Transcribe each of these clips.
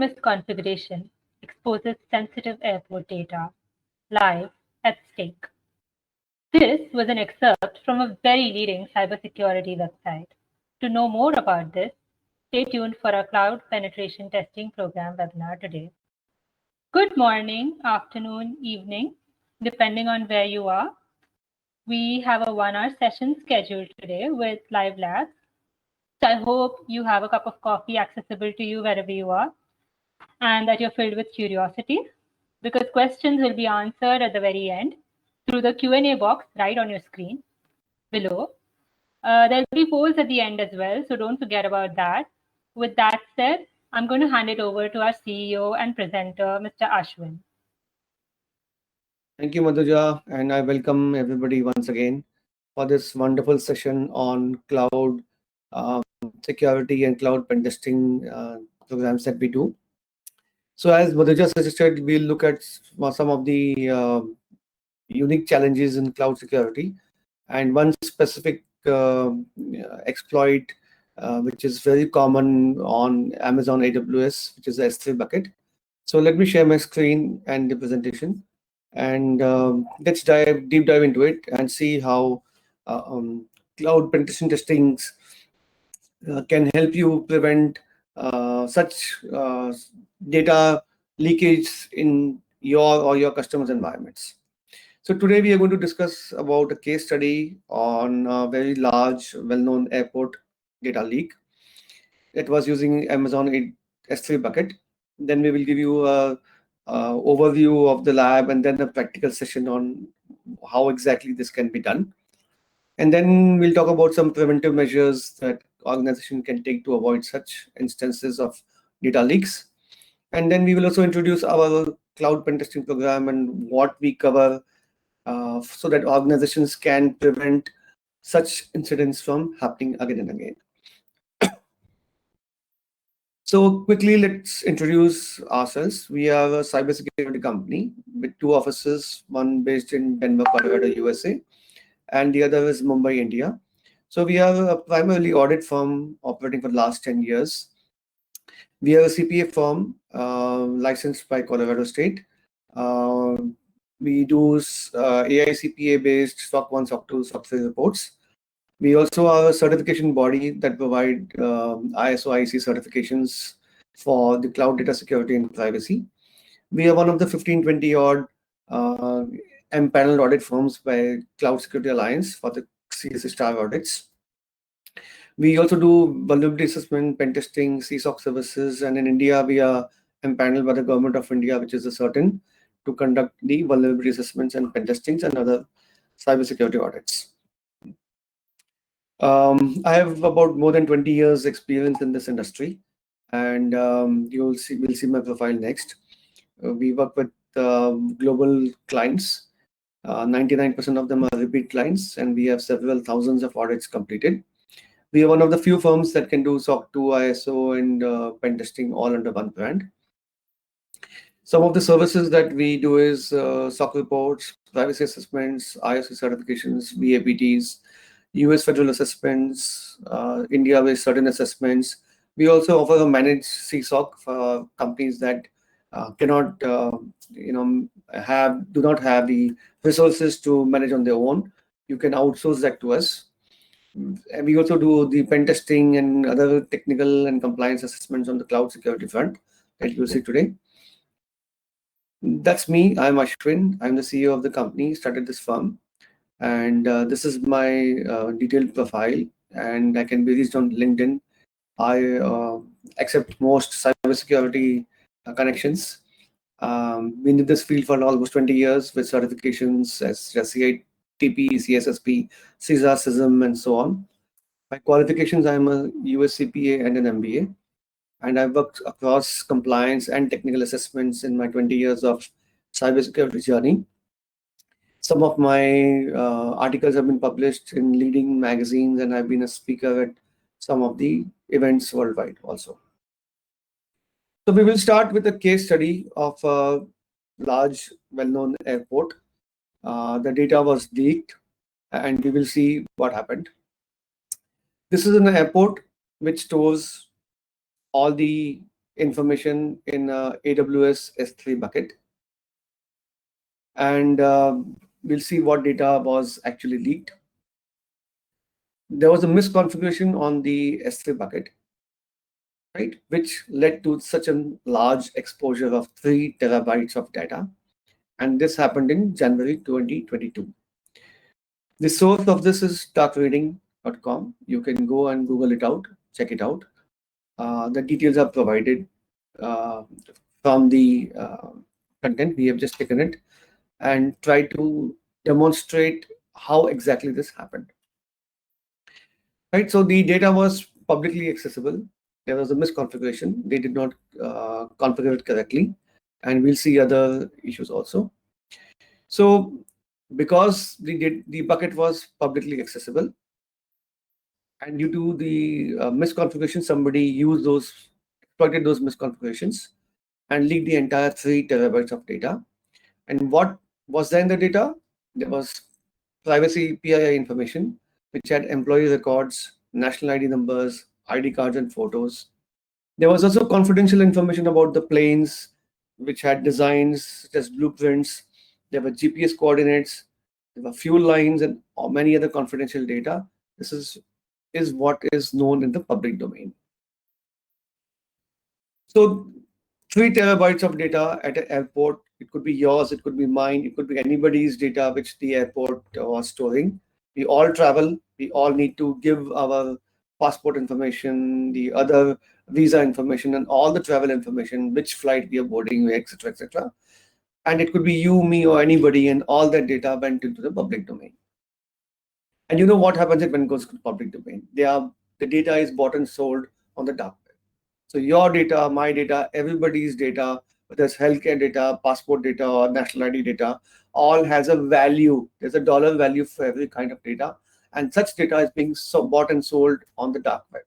misconfiguration exposes sensitive airport data, lives at stake. This was an excerpt from a very leading cybersecurity website. To know more about this, stay tuned for our Cloud Penetration Testing Program webinar today. Good morning, afternoon, evening, depending on where you are. We have a 1-hour session scheduled today with live labs. So I hope you have a cup of coffee accessible to you wherever you are and that you're filled with curiosity, because questions will be answered at the very end through the Q&A box right on your screen below. There'll be polls at the end as well, so don't forget about that. With that said, I'm going to hand it over to our CEO and presenter, Mr. Ashwin. Thank you, Madhuja, and I welcome everybody once again for this wonderful session on cloud security and cloud pen testing programs that we do. So as Madhuja suggested, we'll look at some of the unique challenges in cloud security and one specific exploit which is very common on Amazon AWS, which is the S3 bucket. So let me share my screen and the presentation, and let's deep dive into it and see how cloud penetration testings can help you prevent such data leakage in your or your customers' environments. So today we are going to discuss about a case study on a very large, well-known airport data leak. It was using Amazon S3 bucket. Then we will give you a overview of the lab and then a practical session on how exactly this can be done. And then we'll talk about some preventive measures that organization can take to avoid such instances of data leaks. And then we will also introduce our cloud pen testing program and what we cover so that organizations can prevent such incidents from happening again and again. So quickly, let's introduce ourselves. We are a cybersecurity company with 2 offices, one based in Denver, Colorado, USA, and the other is Mumbai, India. So we are a primarily audit firm operating for the last 10 years. We are a CPA firm licensed by Colorado State. We do AICPA-based SOC 1, SOC 2, SOC 3 reports. We also are a certification body that provide ISO IEC certifications for the cloud data security and privacy. We are one of the 15-20 odd empaneled audit firms by Cloud Security Alliance for the CSA star audits. We also do vulnerability assessment, pen testing, CSOC services, and in India we are empaneled by the Government of India, which is a certain, to conduct the vulnerability assessments and pen testings and other cybersecurity audits. I have about more than 20 years experience in this industry, and we'll see my profile next. We work with global clients. 99% of them are repeat clients, and we have several thousands of audits completed. We are one of the few firms that can do SOC 2, ISO, and pen testing all under one brand. Some of the services that we do is SOC reports, privacy assessments, ISO certifications, BAPTs, US federal assessments, India-based certain assessments. We also offer a managed CSOC for companies that cannot, do not have the resources to manage on their own. You can outsource that to us. And we also do the pen testing and other technical and compliance assessments on the cloud security front that you'll see today. That's me. I'm Ashwin. I'm the CEO of the company, started this firm. And this is my detailed profile, and I can be reached on LinkedIn. I accept most cybersecurity connections. Been in this field for almost 20 years with certifications as CITP, CSSP, CISA, CISM, and so on. By qualifications, I'm a US CPA and an MBA, and I've worked across compliance and technical assessments in my 20 years of cybersecurity journey. Some of my articles have been published in leading magazines, and I've been a speaker at some of the events worldwide also. So we will start with a case study of a large, well-known airport. The data was leaked, and we will see what happened. This is an airport which stores all the information in AWS S3 bucket, and we'll see what data was actually leaked. There was a misconfiguration on the S3 bucket, right, which led to such a large exposure of 3 terabytes of data. And this happened in January 2022. The source of this is darkreading.com. You can go and Google it out, check it out. The details are provided uh, from the content. We have just taken it and tried to demonstrate how exactly this happened. Right, so the data was publicly accessible. There was a misconfiguration. They did not configure it correctly, and we'll see other issues also. So, because the bucket was publicly accessible, and due to the misconfiguration, somebody used those, exploited those misconfigurations, and leaked the entire 3 terabytes of data. And what was there in the data? There was privacy PII information, which had employee records, national ID numbers, ID cards, and photos. There was also confidential information about the planes, which had designs such as blueprints. There were GPS coordinates, there were fuel lines, and many other confidential data. This is what is known in the public domain. So 3 terabytes of data at an airport, it could be yours, it could be mine, it could be anybody's data which the airport was storing. We all travel, we all need to give our passport information, the other visa information, and all the travel information, which flight we are boarding, etc., etc. And it could be you, me, or anybody, and all that data went into the public domain. And you know what happens when it goes to the public domain? The data is bought and sold on the dark web. So your data, my data, everybody's data, whether it's healthcare data, passport data, or national ID data, all has a value. There's a dollar value for every kind of data. And such data is being bought and sold on the dark web.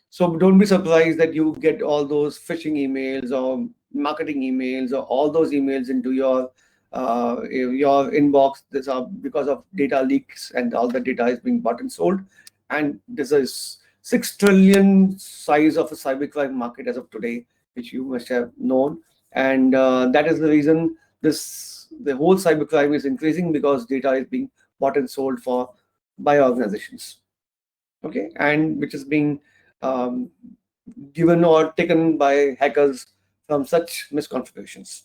So don't be surprised that you get all those phishing emails or marketing emails or all those emails into your inbox. These are because of data leaks, and all the data is being bought and sold. And this is 6 trillion size of a cybercrime market as of today, which you must have known. And that is the reason the whole cybercrime is increasing, because data is being bought and sold by organizations. Okay, and which is being given or taken by hackers from such misconfigurations.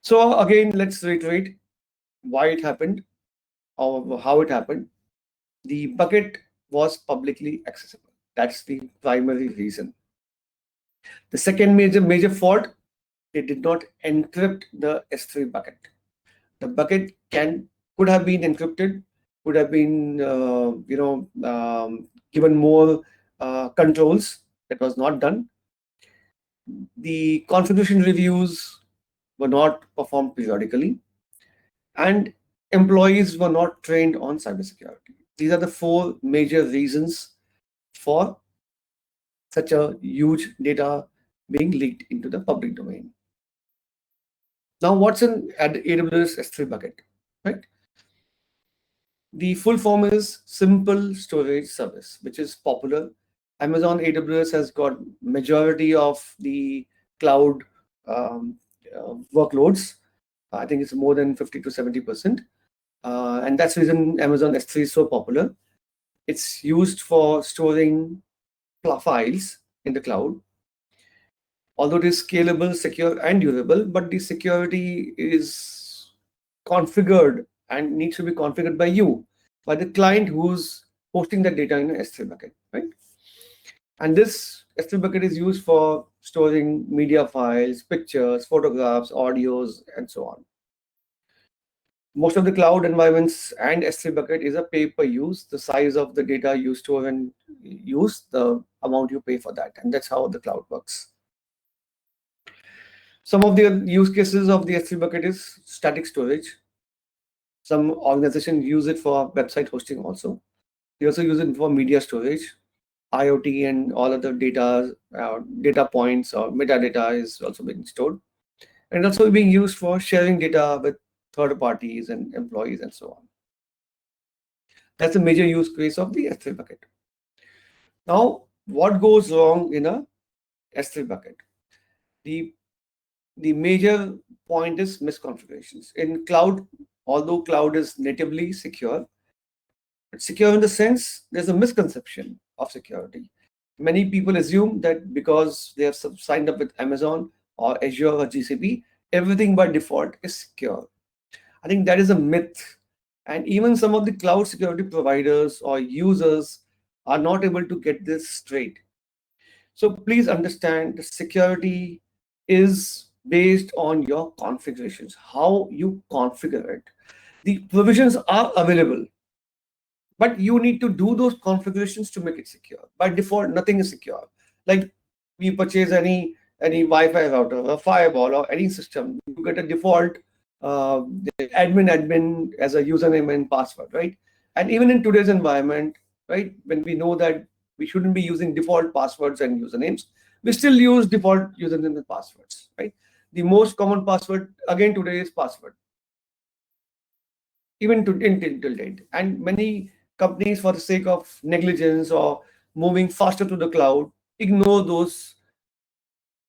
So again, let's reiterate why it happened or how it happened. The bucket was publicly accessible. That's the primary reason. The second major fault, they did not encrypt the S3 bucket. The bucket could have been encrypted, could have been given more controls. That was not done. The configuration reviews were not performed periodically, and employees were not trained on cybersecurity. These are the 4 major reasons for such a huge data being leaked into the public domain. Now, what's in AWS S3 bucket, right? The full form is Simple Storage Service, which is popular. Amazon AWS has got majority of the cloud workloads. I think it's more than 50 to 70%. And that's the reason Amazon S3 is so popular. It's used for storing files in the cloud. Although it is scalable, secure, and durable, but the security is configured and needs to be configured by you, by the client who's hosting the data in an S3 bucket, right? And this S3 bucket is used for storing media files, pictures, photographs, audios, and so on. Most of the cloud environments and S3 bucket is a pay per use. The size of the data you store and use, the amount you pay for that. And that's how the cloud works. Some of the use cases of the S3 bucket is static storage. Some organizations use it for website hosting also. They also use it for media storage, IoT, and all other data points or metadata is also being stored. And also being used for sharing data with third parties and employees and so on. That's a major use case of the S3 bucket. Now, what goes wrong in a S3 bucket. The major point is misconfigurations. In cloud, although cloud is natively secure, it's secure in the sense there's a misconception of security. Many people assume that because they have signed up with Amazon or Azure or GCP, everything by default is secure. I think that is a myth. And even some of the cloud security providers or users are not able to get this straight. So please understand the security is based on your configurations, how you configure it. The provisions are available, but you need to do those configurations to make it secure. By default, nothing is secure. Like we purchase any Wi-Fi router or firewall or any system, you get a default admin as a username and password, right? And even in today's environment, right, when we know that we shouldn't be using default passwords and usernames, we still use default usernames and passwords, right? The most common password again today is password, even to till date. And many companies, for the sake of negligence or moving faster to the cloud, ignore those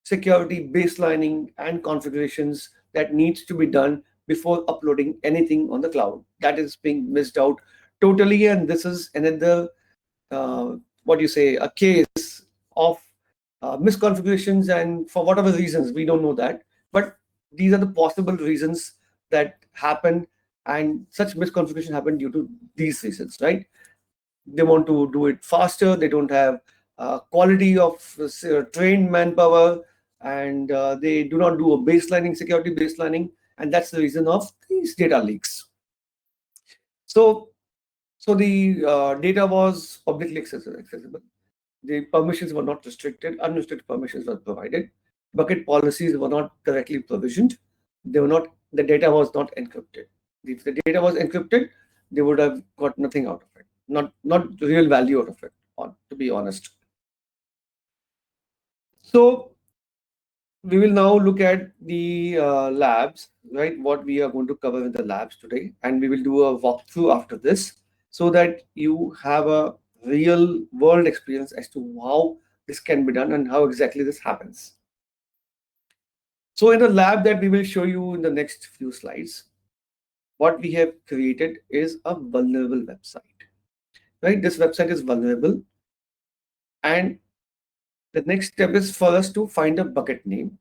security baselining and configurations that needs to be done before uploading anything on the cloud. That is being missed out totally, and this is another what you say, a case of misconfigurations, and for whatever reasons we don't know that, but these are the possible reasons that happen, and such misconfiguration happen due to these reasons, right? They want to do it faster, they don't have quality of trained manpower, and they do not do a baselining, security baselining, and that's the reason of these data leaks. So the data was publicly accessible. The permissions were not restricted, unrestricted permissions were provided. Bucket policies were not correctly provisioned. The data was not encrypted. If the data was encrypted, they would have got nothing out of it, not real value out of it, to be honest. So we will now look at the labs, right? What we are going to cover in the labs today, and we will do a walkthrough after this so that you have a real world experience as to how this can be done and how exactly this happens. So in the lab that we will show you in the next few slides, what we have created is a vulnerable website, right? This website is vulnerable, and the next step is for us to find a bucket name.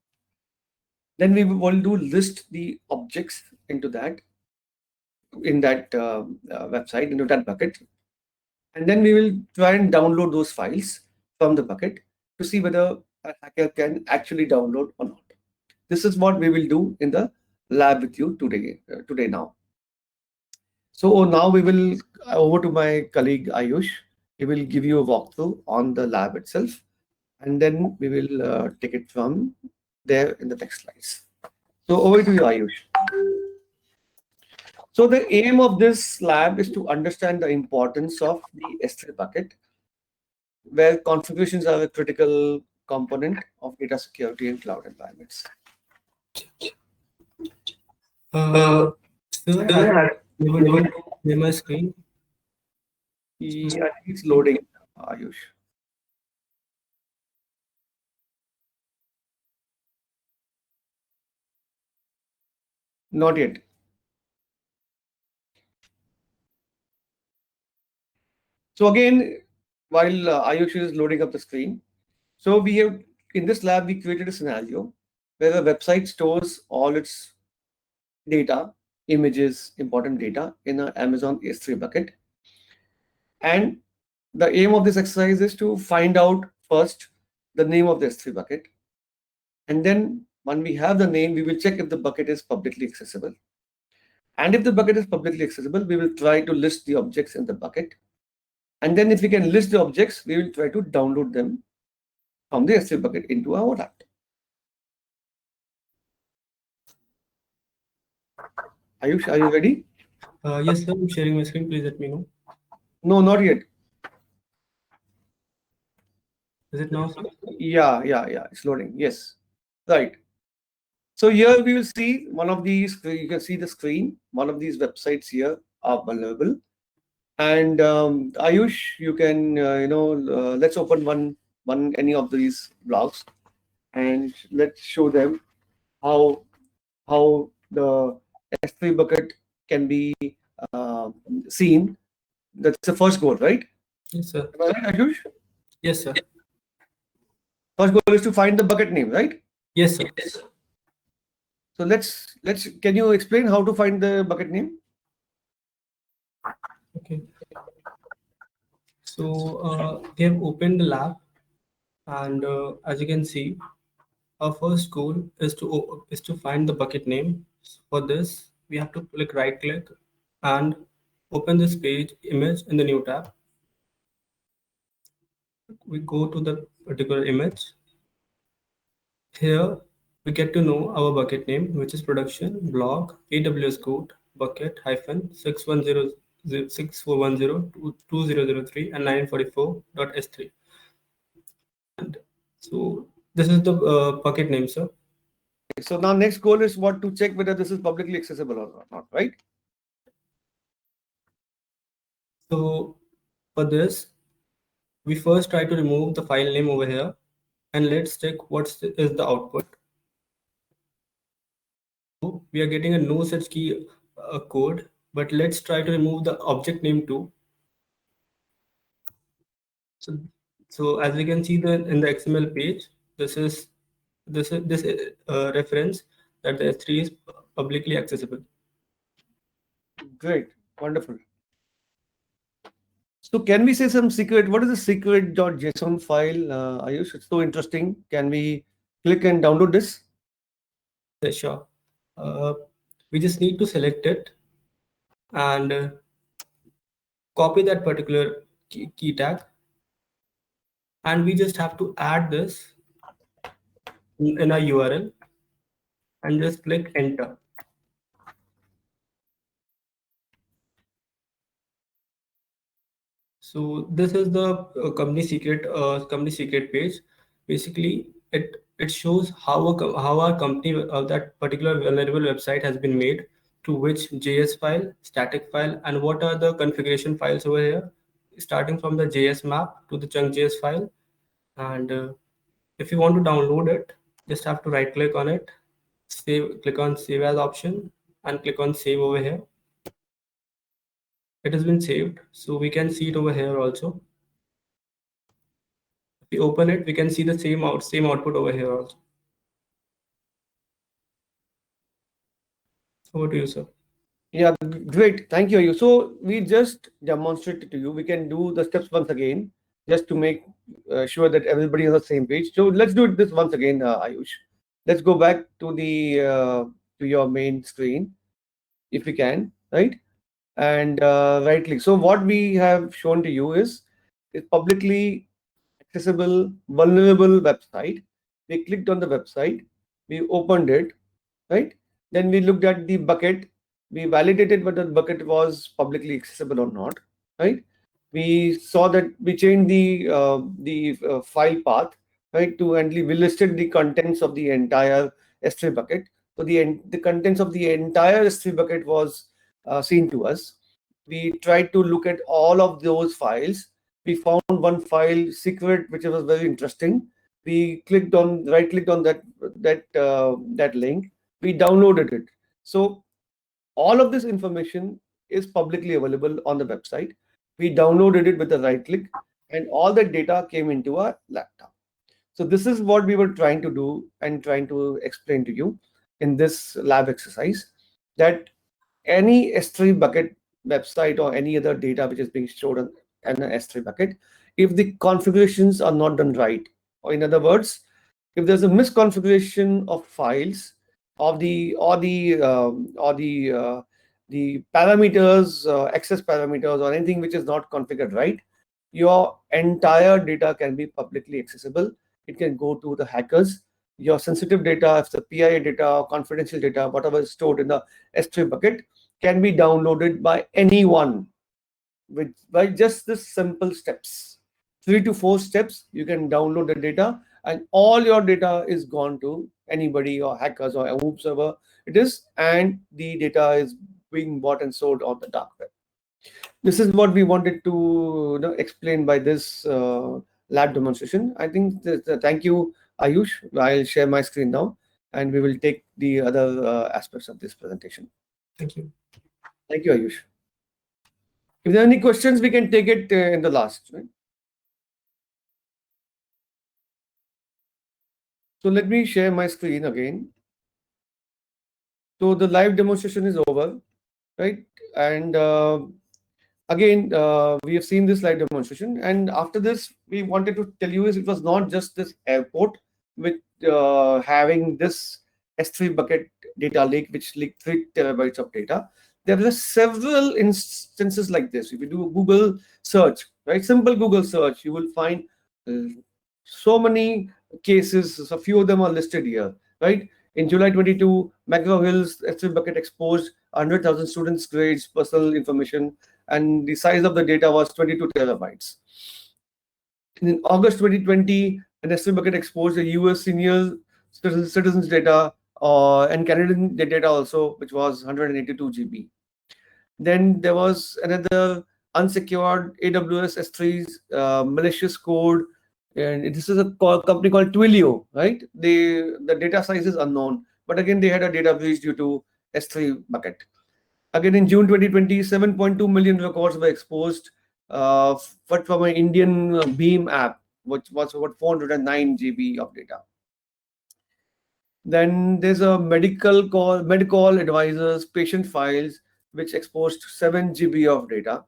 Then we will do list the objects into that, in that website, into that bucket. And then we will try and download those files from the bucket to see whether a hacker can actually download or not. This is what we will do in the lab with you today now. So now we will over to my colleague Ayush. He will give you a walkthrough on the lab itself, and then we will take it from there in the next slides. So over to you, Ayush. So the aim of this lab is to understand the importance of the S3 bucket, where configurations are a critical component of data security in cloud environments. Sir, are you able to see my screen? Yeah, it's loading, Ayush. Not yet. So again, while Ayush is loading up the screen, so we have, in this lab, we created a scenario where the website stores all its data, images, important data in an Amazon S3 bucket. And the aim of this exercise is to find out first the name of the S3 bucket. And then when we have the name, we will check if the bucket is publicly accessible. And if the bucket is publicly accessible, we will try to list the objects in the bucket. And then if we can list the objects, we will try to download them from the S3 bucket into our laptop. Ayush, are you ready? Yes, sir. I'm sharing my screen. Please let me know. No, not yet. Is it now, sir? Yeah. It's loading. Yes. Right. So here we will see one of these, you can see the screen, one of these websites here are vulnerable. And Ayush, you can, let's open any of these blogs. and let's show them how the S3 bucket can be uh, seen. That's the first goal, right? Yes, sir. Am I right, Ayush? Yes, sir. First goal is to find the bucket name, right? Yes, sir. So let's can you explain how to find the bucket name? Okay. So we have opened the lab, and as you can see, our first goal is to find the bucket name. For this, we have to right click and open this page image in the new tab. We go to the particular image. Here we get to know our bucket name, which is production blog AWS code bucket hyphen 610 and 944.s3. And so this is the bucket name, sir. So now next goal is what to check whether this is publicly accessible or not, right? So for this, we first try to remove the file name over here, and let's check what is the output. So we are getting a no such key code, but let's try to remove the object name too. So as we can see in the XML page, this reference that the S3 is publicly accessible. Great, wonderful. So can we say some secret? What is the secret.json file, Ayush? It's so interesting. Can we click and download this? Yeah, sure. We just need to select it and copy that particular key tag, and we just have to add this in a URL and just click enter. So this is the company secret page. Basically, it shows how our company that particular vulnerable website has been made, to which JS file, static file, and what are the configuration files over here, starting from the JS map to the chunk.js file. And if you want to download it, just have to right click on it, click on save as option, and click on save over here. It has been saved, so we can see it over here also. If we open it, we can see the same output over here also. Over to you, sir. Yeah, great. Thank you, Ayush. So we just demonstrated to you. We can do the steps once again, just to make sure that everybody is on the same page. So let's do this once again, Ayush. Let's go back to the to your main screen, if we can, right? And right click. So what we have shown to you is publicly accessible, vulnerable website. We clicked on the website, we opened it, right? Then we looked at the bucket, we validated whether the bucket was publicly accessible or not, right? We saw that we changed the file path, right? And we listed the contents of the entire S3 bucket. So the contents of the entire S3 bucket was seen to us. We tried to look at all of those files. We found one file secret, which was very interesting. We right clicked on that link. We downloaded it. So all of this information is publicly available on the website. We downloaded it with a right click, and all the data came into our laptop. So this is what we were trying to do and trying to explain to you in this lab exercise, that any S3 bucket website or any other data which is being stored on an S3 bucket, if the configurations are not done right, or in other words, if there's a misconfiguration of files of the parameters, access parameters, or anything which is not configured right, your entire data can be publicly accessible. It can go to the hackers. Your sensitive data, if the PII data or confidential data, whatever is stored in the S3 bucket, can be downloaded by anyone by just this simple steps. 3 to 4 steps, you can download the data, and all your data is gone to anybody or hackers or whoever it is, and the data is being bought and sold on the dark web. This is what we wanted to explain by this lab demonstration. I think thank you Ayush, I'll share my screen now, and we will take the other aspects of this presentation. Thank you. Thank you, Ayush. If there are any questions, we can take it in the last. Right? So let me share my screen again. So the live demonstration is over, right? And again, we have seen this live demonstration, and after this, we wanted to tell you is it was not just this airport with having this S3 bucket data lake, which leaked 3 terabytes of data. There were several instances like this. If you do a Google search, right, simple Google search, you will find uh, so many cases. A few of them are listed here, right? In July 22, McGraw Hill's S3 bucket exposed 100,000 students' grades, personal information, and the size of the data was 22 terabytes. In August 2020, an S3 bucket exposed the US senior citizens data and Canadian data also, which was 182 GB. Then there was another unsecured AWS S3's malicious code, and this is a company called Twilio, right? The data size is unknown, but again they had a data breach due to S3 bucket. Again, in June 2020, 7.2 million records were exposed, but from an Indian Beam app, which was about 409 GB of data. Then there's a medical advisors, patient files, which exposed 7 GB of data.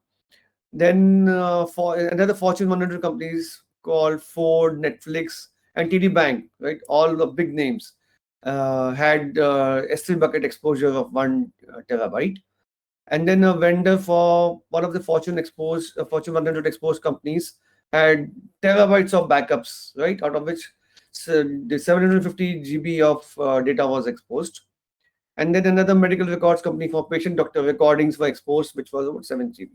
Then for another Fortune 100 companies called Ford, Netflix, and TD Bank, right? All the big names had S3 bucket exposure of 1 terabyte. And then a vendor for one of the Fortune 100 exposed companies had terabytes of backups, right? Out of which the 750 GB of data was exposed. And then another medical records company for patient doctor recordings were exposed, which was about 7 GB.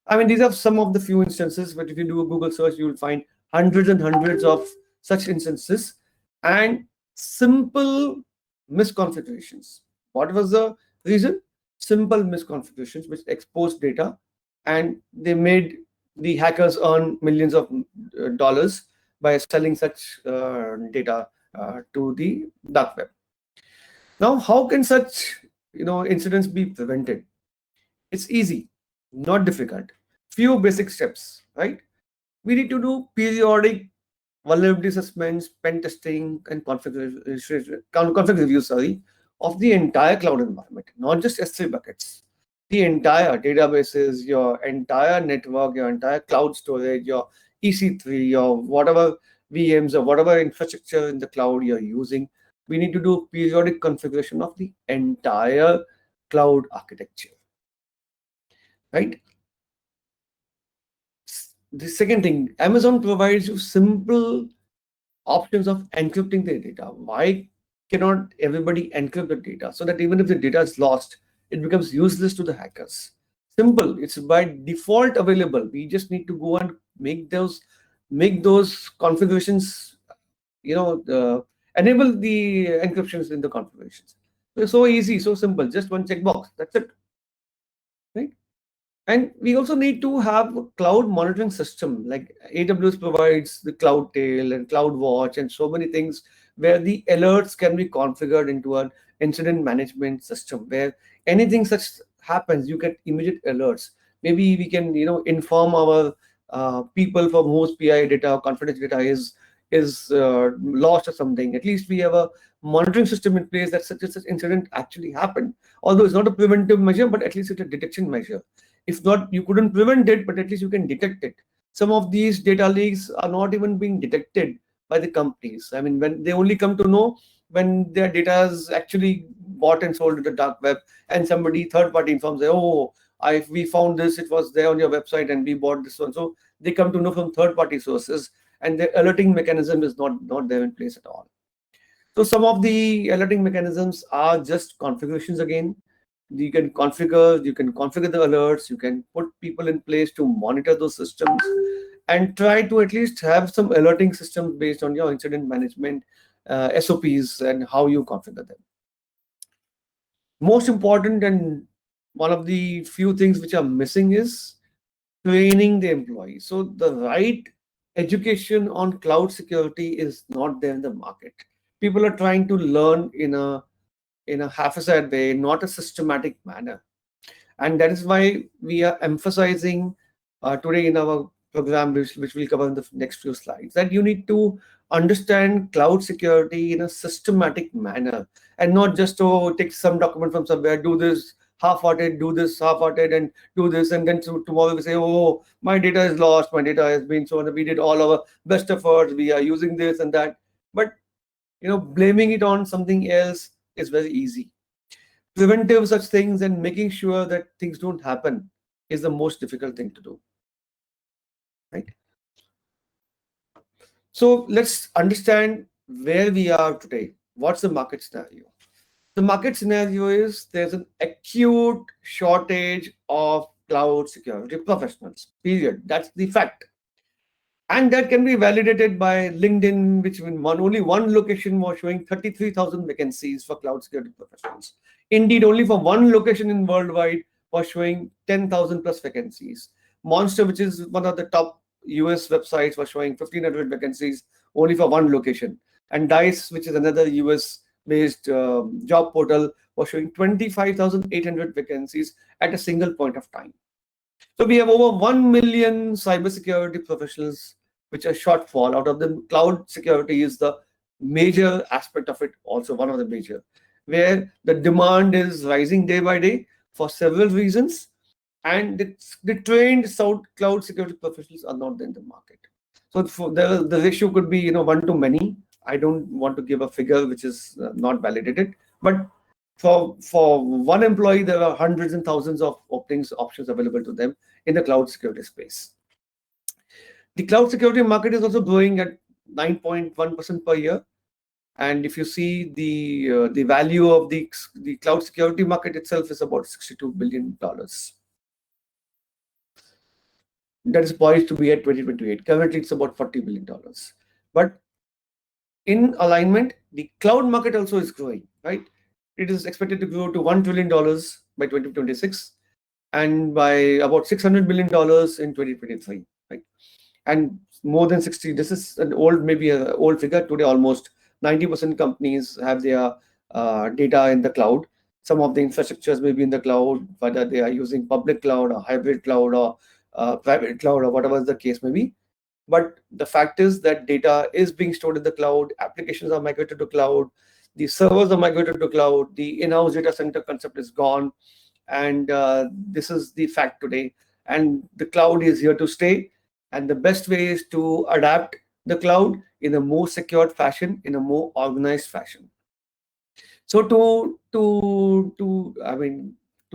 I mean, these are some of the few instances, but if you do a Google search, you will find hundreds and hundreds of such instances and simple misconfigurations. What was the reason? Simple misconfigurations which exposed data, and they made the hackers earn millions of dollars by selling such data to the dark web. Now, how can such incidents be prevented? It's easy, not difficult. Few basic steps, right? We need to do periodic vulnerability assessments, pen testing, and config reviews, of the entire cloud environment, not just S3 buckets. The entire databases, your entire network, your entire cloud storage, your EC3, your whatever VMs or whatever infrastructure in the cloud you're using. We need to do periodic configuration of the entire cloud architecture, right? The second thing, Amazon provides you simple options of encrypting the data. Why cannot everybody encrypt the data so that even if the data is lost, it becomes useless to the hackers? Simple. It's by default available. We just need to go and make those configurations. Enable the encryptions in the configurations. It's so easy, so simple. Just one checkbox. That's it. Right? And we also need to have a cloud monitoring system, like AWS provides the CloudTail and CloudWatch and so many things where the alerts can be configured into an incident management system where anything such happens, you get immediate alerts. Maybe we can, inform our people from whose PI data or confidential data is lost or something. At least we have a monitoring system in place that such incident actually happened. Although it's not a preventive measure, but at least it's a detection measure. If not, you couldn't prevent it, but at least you can detect it. Some of these data leaks are not even being detected by the companies. I mean, when they only come to know when their data is actually bought and sold to the dark web, and somebody third party informs, oh, we found this, it was there on your website, and we bought this one. So they come to know from third party sources, and the alerting mechanism is not there in place at all. So some of the alerting mechanisms are just configurations again. You can configure the alerts, you can put people in place to monitor those systems, and try to at least have some alerting systems based on your incident management SOPs and how you configure them. Most important and one of the few things which are missing is training the employees. So the right education on cloud security is not there in the market. People are trying to learn in a haphazard way, not a systematic manner. And that is why we are emphasizing today in our program, which we'll cover in the next few slides, that you need to understand cloud security in a systematic manner, and not just to take some document from somewhere, do this half-hearted, do this half-hearted, and do this, and then tomorrow we say, oh, my data is lost, my data has been so, we did all our best efforts, we are using this and that. But blaming it on something else is very easy. Preventive such things and making sure that things don't happen is the most difficult thing to do, right? So let's understand where we are today. What's the market scenario? The market scenario is there's an acute shortage of cloud security professionals, period. That's the fact. And that can be validated by LinkedIn, which in only one location was showing 33,000 vacancies for cloud security professionals. Indeed, only for one location in worldwide was showing 10,000 plus vacancies. Monster, which is one of the top US websites, was showing 1,500 vacancies only for one location. And Dice, which is another US-based job portal, was showing 25,800 vacancies at a single point of time. So we have over 1 million cybersecurity professionals, which are shortfall. Out of them, cloud security is the major aspect of it, also one of the major, where the demand is rising day by day for several reasons, and the trained cloud security professionals are not in the market. So the ratio could be 1 to many. I don't want to give a figure which is not validated, but for one employee, there are hundreds and thousands of options available to them in the cloud security space. The cloud security market is also growing at 9.1% per year. And if you see the value of the cloud security market itself is about $62 billion. That is poised to be at 2028. Currently, it's about $40 billion. But in alignment, the cloud market also is growing, right? It is expected to grow to $1 trillion by 2026 and by about $600 billion in 2023, right? And more than 60, this is maybe an old figure. Today, almost 90% companies have their data in the cloud. Some of the infrastructures may be in the cloud, whether they are using public cloud or hybrid cloud or private cloud or whatever the case may be. But the fact is that data is being stored in the cloud, applications are migrated to cloud, the servers are migrated to cloud, the in-house data center concept is gone, and this is the fact today. And the cloud is here to stay. And the best way is to adapt the cloud in a more secured fashion, in a more organized fashion. So to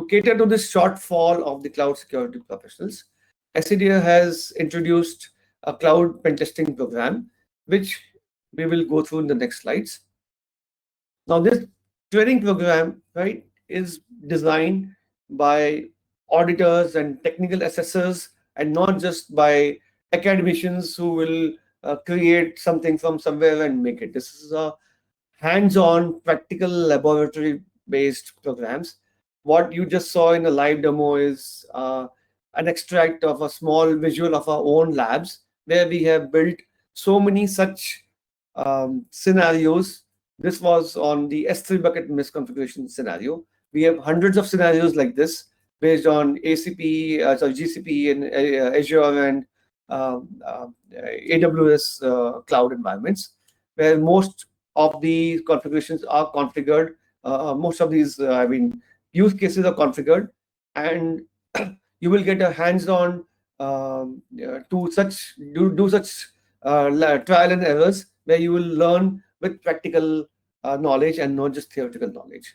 cater to this shortfall of the cloud security professionals, Accedere has introduced a cloud pen testing program, which we will go through in the next slides. Now, this training program, right, is designed by auditors and technical assessors, and not just by academicians who will create something from somewhere and make it. This is a hands-on, practical, laboratory-based programs. What you just saw in the live demo is an extract of a small visual of our own labs, where we have built so many such scenarios. This was on the S3 bucket misconfiguration scenario. We have hundreds of scenarios like this based on GCP and Azure and AWS cloud environments, where most of the configurations are configured. Most of these, use cases are configured, and you will get a hands-on to do such trial and errors, where you will learn with practical knowledge and not just theoretical knowledge.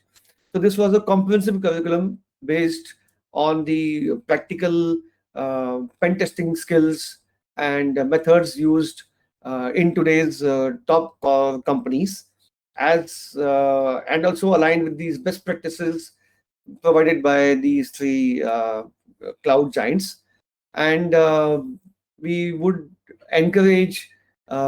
So this was a comprehensive curriculum based on the practical pen testing skills and methods used in today's top companies, and also aligned with these best practices provided by these three cloud giants. And we would encourage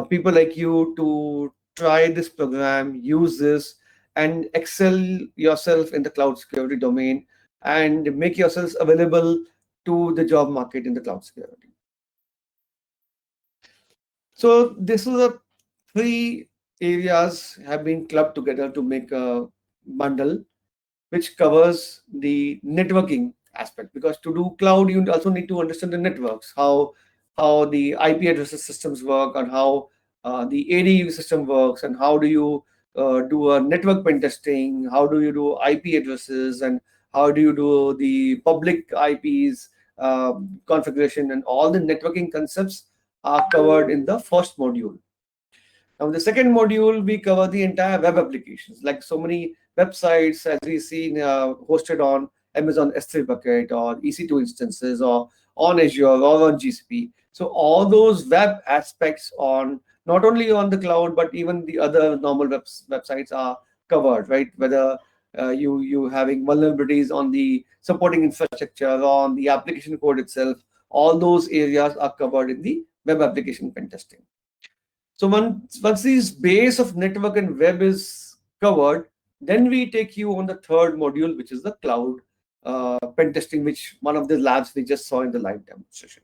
people like you to try this program, use this, and excel yourself in the cloud security domain, and make yourselves available to the job market in the cloud security. So this is a three areas have been clubbed together to make a bundle which covers the networking aspect, because to do cloud you also need to understand the networks, how the IP addresses systems work, and how the ADU system works, and how do you do a network pen testing, how do you do IP addresses, and how do you do the public IPs configuration, and all the networking concepts are covered in the first module. Now, in the second module, we cover the entire web applications, like so many websites, as we see hosted on Amazon S3 bucket or EC2 instances, or on Azure or on GCP. So all those web aspects on not only on the cloud, but even the other normal websites are covered, right? Whether you having vulnerabilities on the supporting infrastructure or on the application code itself, all those areas are covered in the web application pen testing. So once this base of network and web is covered, then we take you on the third module, which is the cloud pen testing, which one of the labs we just saw in the live demonstration.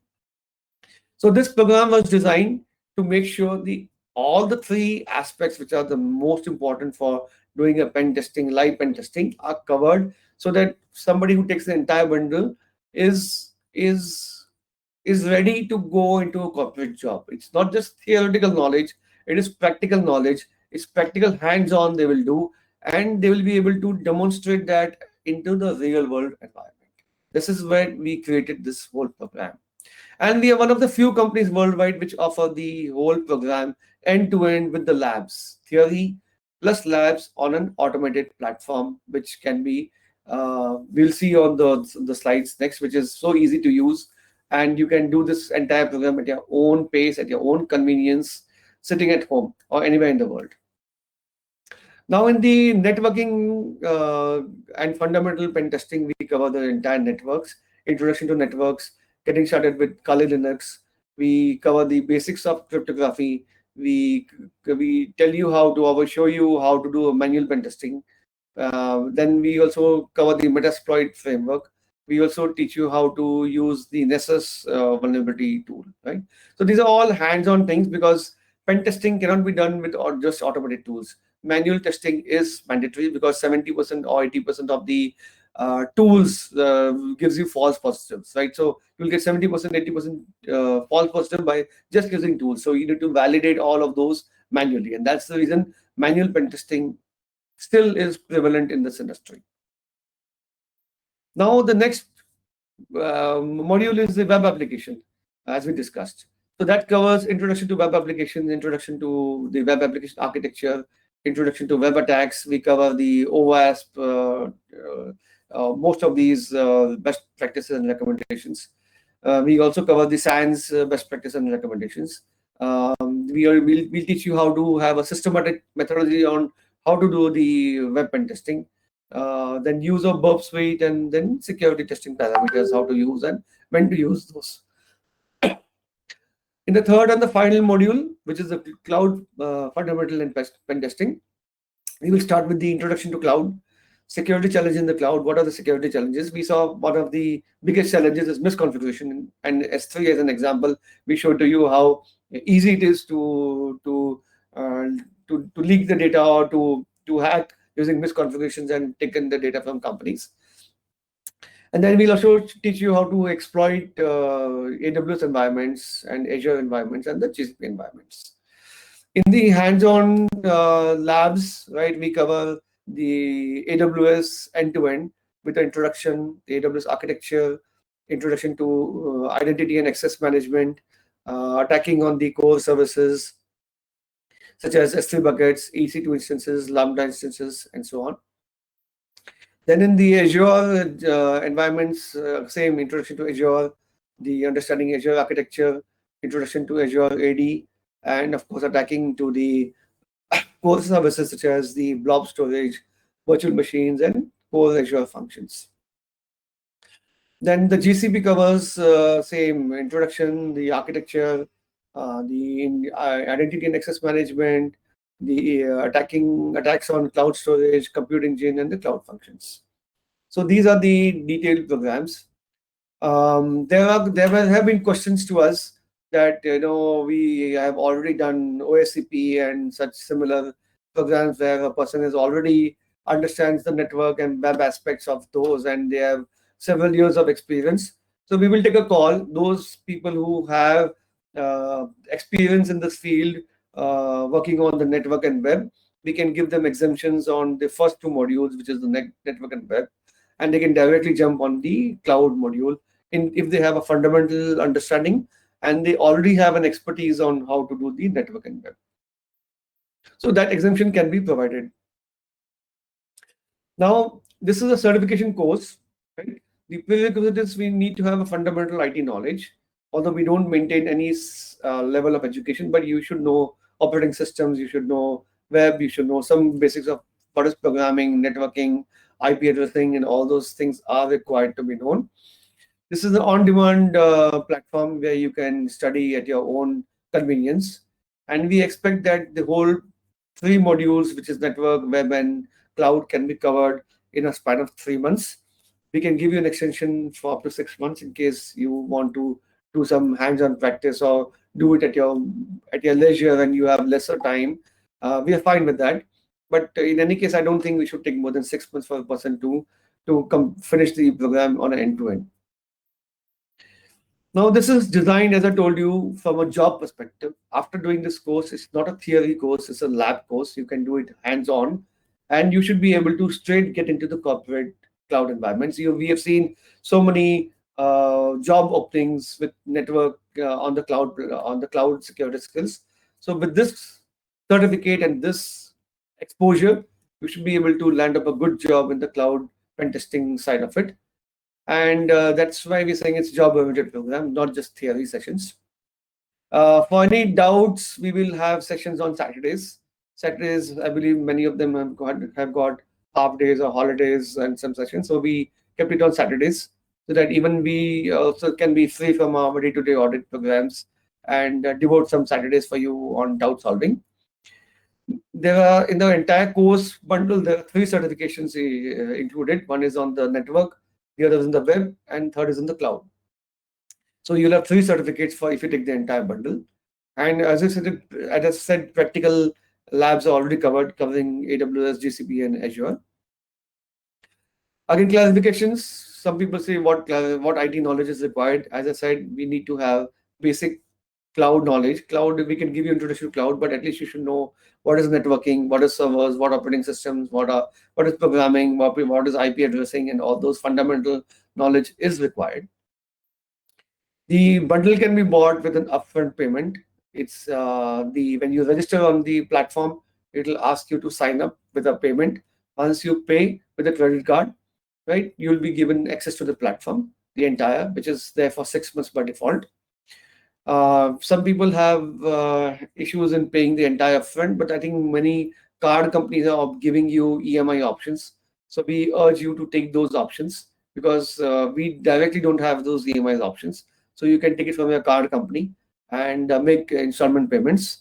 So this program was designed to make sure all the three aspects which are the most important for doing a pen testing, live pen testing, are covered, so that somebody who takes the entire bundle is ready to go into a corporate job. It's not just theoretical knowledge, it is practical knowledge. It's practical hands-on they will do, and they will be able to demonstrate that into the real world environment. This is where we created this whole program. And we are one of the few companies worldwide which offer the whole program end-to-end with the labs, theory plus labs on an automated platform, which can be, we'll see on the slides next, which is so easy to use. And you can do this entire program at your own pace, at your own convenience, sitting at home or anywhere in the world. Now, in the networking and fundamental pen testing, we cover the entire networks, introduction to networks, getting started with Kali Linux. We cover the basics of cryptography. We tell you show you how to do a manual pen testing. Then we also cover the Metasploit framework. We also teach you how to use the Nessus vulnerability tool, right? So these are all hands-on things, because pen testing cannot be done with just automated tools. Manual testing is mandatory, because 70% or 80% of the tools gives you false positives, right? So you'll get 70%, 80% false positive by just using tools. So you need to validate all of those manually, and that's the reason manual pen testing still is prevalent in this industry. Now, the next module is the web application, as we discussed. So that covers introduction to web applications, introduction to the web application architecture, introduction to web attacks. We cover the OWASP, most of these best practices and recommendations. We also cover the SANS best practices and recommendations. We'll teach you how to have a systematic methodology on how to do the web pen testing. Then use of burp suite, and then security testing parameters, how to use and when to use those. In the third and the final module, which is the cloud fundamental and pen testing, we will start with the introduction to cloud. Security challenge in the cloud. What are the security challenges? We saw one of the biggest challenges is misconfiguration. And S3 as an example, we showed to you how easy it is to leak the data, or to hack using misconfigurations and taken the data from companies. And then we'll also teach you how to exploit AWS environments and Azure environments and the GCP environments. In the hands-on labs, right, we cover the AWS end-to-end with the introduction, the AWS architecture, introduction to identity and access management, attacking on the core services such as S3 buckets, EC2 instances, Lambda instances, and so on. Then in the Azure environments, same introduction to Azure, the understanding Azure architecture, introduction to Azure AD, and of course attacking to the core services such as the blob storage, virtual machines, and core Azure functions. Then the GCP covers same introduction, the architecture, the identity and access management, the attacks on cloud storage, compute engine, and the cloud functions. So these are the detailed programs. There have been questions to us that we have already done OSCP and such similar programs where a person is already understands the network and web aspects of those, and they have several years of experience. So we will take a call. Those people who have experience in this field, working on the network and web, we can give them exemptions on the first two modules, which is the network and web, and they can directly jump on the cloud module if they have a fundamental understanding and they already have an expertise on how to do the network and web. So that exemption can be provided. Now, this is a certification course, right? The prerequisite is we need to have a fundamental IT knowledge, although we don't maintain any level of education, but you should know operating systems, you should know web, you should know some basics of what is programming, networking, IP addressing, and all those things are required to be known. This is an on-demand platform where you can study at your own convenience. And we expect that the whole three modules, which is network, web, and cloud, can be covered in a span of 3 months. We can give you an extension for up to 6 months in case you want to do some hands-on practice or do it at your leisure and you have lesser time. We are fine with that. But in any case, I don't think we should take more than 6 months for a person to finish the program on an end-to-end. Now, this is designed, as I told you, from a job perspective. After doing this course, it's not a theory course, it's a lab course. You can do it hands-on, and you should be able to straight get into the corporate cloud environments. We have seen so many job openings with network on the cloud security skills. So with this certificate and this exposure, you should be able to land up a good job in the cloud pen testing side of it. And that's why we're saying it's job-oriented program, not just theory sessions. For any doubts, we will have sessions on Saturdays. Saturdays, I believe many of them have got half days or holidays and some sessions. So we kept it on Saturdays so that even we also can be free from our day-to-day audit programs and devote some Saturdays for you on doubt solving. There are, in the entire course bundle, there are 3 certifications included. One is on the network, the other is in the web, and third is in the cloud. So you'll have 3 certificates for if you take the entire bundle. And as I said, practical labs are already covered, covering AWS, GCP, and Azure. Again, classifications. Some people say what IT knowledge is required. As I said, we need to have basic cloud knowledge. Cloud, we can give you introduction to cloud, but at least you should know what is networking, what is servers, what operating systems, what is programming, what is IP addressing, and all those fundamental knowledge is required. The bundle can be bought with an upfront payment. It's when you register on the platform, it will ask you to sign up with a payment. Once you pay with a credit card, right, you'll be given access to the platform, the entire, which is there for 6 months by default. Some people have issues in paying the entire upfront, but I think many card companies are giving you EMI options. So we urge you to take those options because we directly don't have those EMI options. So you can take it from your card company and make installment payments.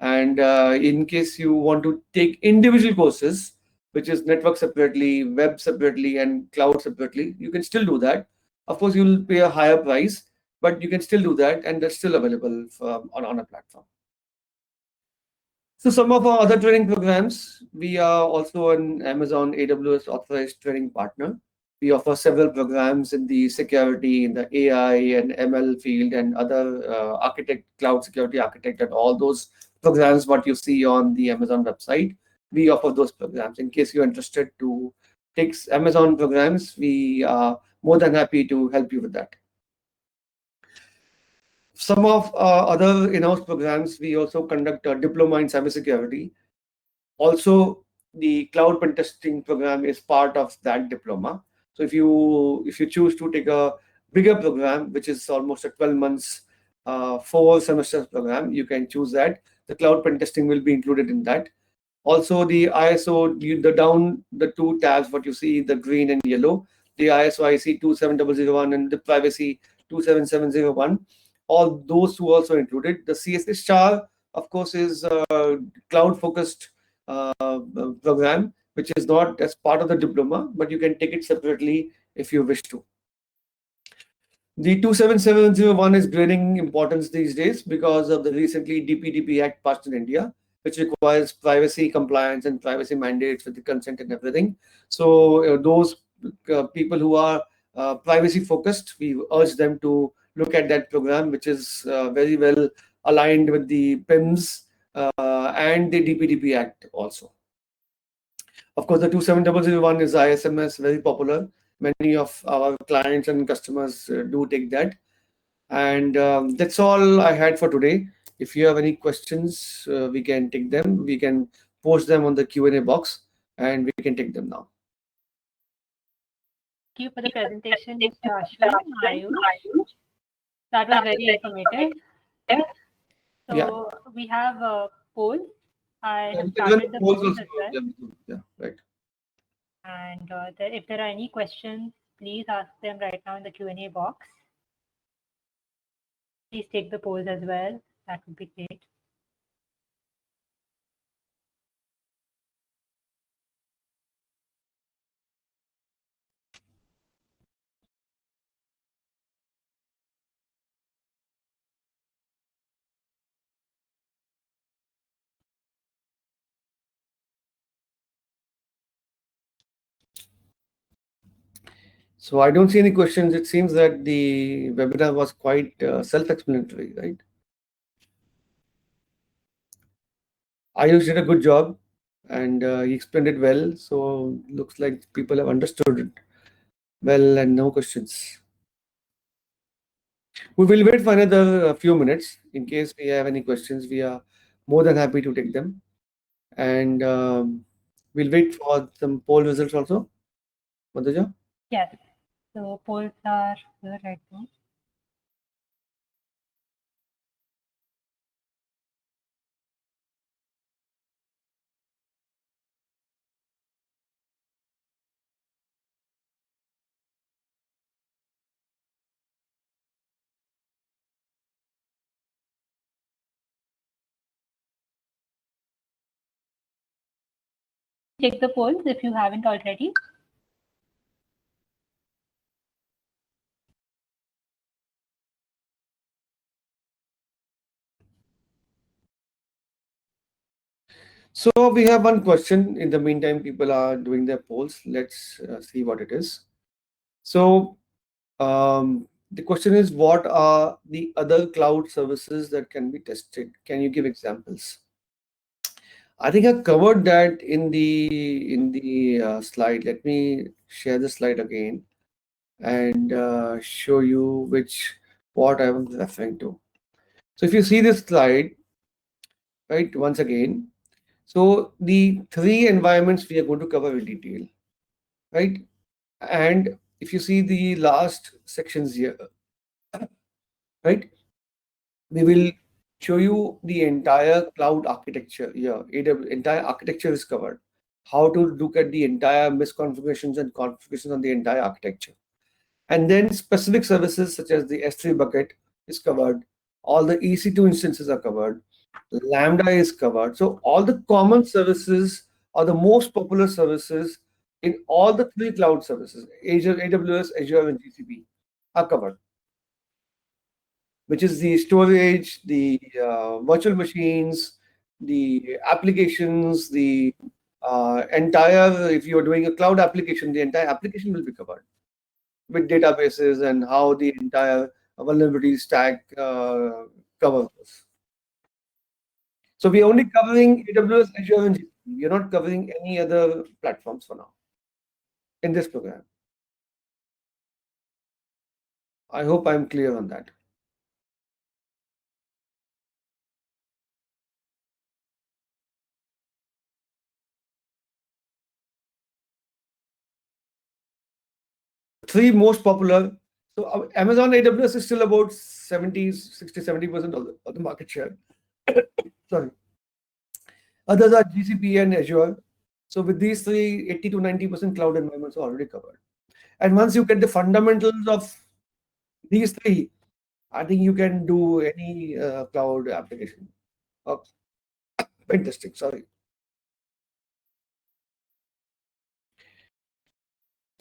And in case you want to take individual courses, which is network separately, web separately, and cloud separately, you can still do that. Of course, you'll pay a higher price, but you can still do that, and that's still available on a platform. So some of our other training programs, we are also an Amazon AWS authorized training partner. We offer several programs in the security, in the AI and ML field, and other cloud security architect, and all those programs what you see on the Amazon website. We offer those programs. In case you're interested to take Amazon programs, we are more than happy to help you with that. Some of other in-house programs, we also conduct a diploma in cybersecurity. Also, the cloud pen testing program is part of that diploma. So if you choose to take a bigger program, which is almost a 12 months, 4 semesters program, you can choose that. The cloud pen testing will be included in that. Also, the ISO, the 2 tabs, what you see, the green and yellow, the ISO IC 27001 and the privacy 27701. All those 2 also included. The CSA Star, of course, is a cloud-focused program, which is not as part of the diploma, but you can take it separately if you wish to. The 27701 is gaining importance these days because of the recently DPDP Act passed in India, which requires privacy compliance and privacy mandates with the consent and everything. So those people who are privacy focused, we urge them to look at that program, which is very well aligned with the PIMS and the DPDP Act also. Of course, the 27001 is ISMS, very popular. Many of our clients and customers do take that. And that's all I had for today. If you have any questions, we can take them. We can post them on the Q&A box and we can take them now. Thank you for the presentation, Mr. Ashwin. Ayush. That was very informative. So Yeah. we have a poll. I have You can run started the polls polls also. as well. Yeah, right. And if there are any questions, please ask them right now in the Q&A box. Please take the polls as well. That would be great. So I don't see any questions. It seems that the webinar was quite self-explanatory, right? Ayush did a good job and he explained it well. So looks like people have understood it well and no questions. We will wait for another few minutes in case we have any questions. We are more than happy to take them. And we'll wait for some poll results also. Madhuja? Yes. So polls are here right now. Take the polls if you haven't already. So we have one question. In the meantime, people are doing their polls. Let's see what it is. So the question is, what are the other cloud services that can be tested? Can you give examples? I think I covered that in the slide. Let me share the slide again and show you what I was referring to. So if you see this slide, right, once again, so the three environments we are going to cover in detail, right? And if you see the last sections here, right, we will show you the entire cloud architecture here. AWS entire architecture is covered. How to look at the entire misconfigurations and configurations on the entire architecture. And then specific services such as the S3 bucket is covered. All the EC2 instances are covered. Lambda is covered. So all the common services or the most popular services in all the three cloud services, AWS, Azure, and GCP, are covered, which is the storage, the virtual machines, the applications, the entire, if you're doing a cloud application, the entire application will be covered with databases and how the entire vulnerability stack covers. So we're only covering AWS, Azure, and GCP. We're not covering any other platforms for now in this program. I hope I'm clear on that. Three most popular. So Amazon AWS is still about 70% of the market share. Sorry. Others are GCP and Azure. So with these three, 80 to 90% cloud environments are already covered. And once you get the fundamentals of these three, I think you can do any cloud application. Oh, fantastic. Sorry.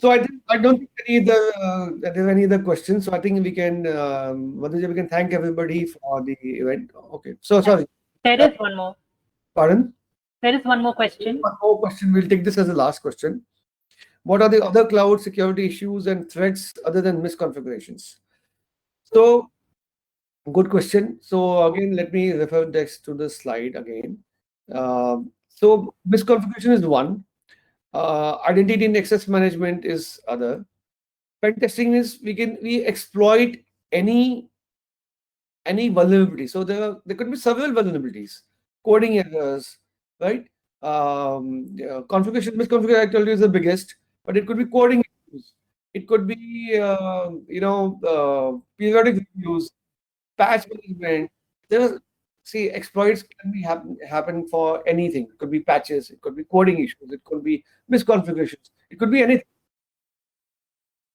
So I don't think there's any other questions. So I think we can, Madhuja, we can thank everybody for the event. Okay. So sorry. There is one more. Pardon? There is one more question. One more question. We'll take this as the last question. What are the other cloud security issues and threats other than misconfigurations? So, good question. So again, let me refer this to the slide again. So misconfiguration is one. Identity and access management is other. Pen testing is we exploit any vulnerability. So there could be several vulnerabilities, coding errors, right? Configuration misconfiguration, I told you, is the biggest, but it could be coding issues. It could be periodic reviews, patch management. See, exploits can be happen for anything. It could be patches, it could be coding issues, it could be misconfigurations, it could be anything,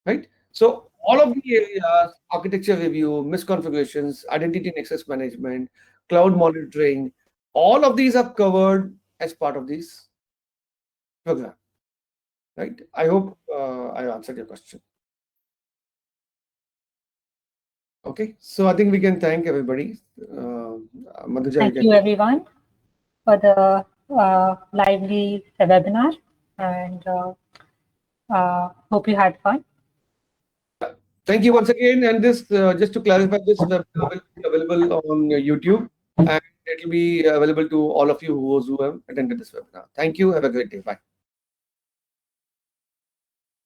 right? So all of the areas, architecture review, misconfigurations, identity and access management, cloud monitoring, all of these are covered as part of this program, right? I hope I answered your question. Okay, so I think we can thank everybody. Madhuja, Thank you, everyone, for the lively webinar, and hope you had fun. Thank you once again. And this, just to clarify, this webinar will be available on YouTube, and it will be available to all of you who have attended this webinar. Thank you. Have a great day. Bye.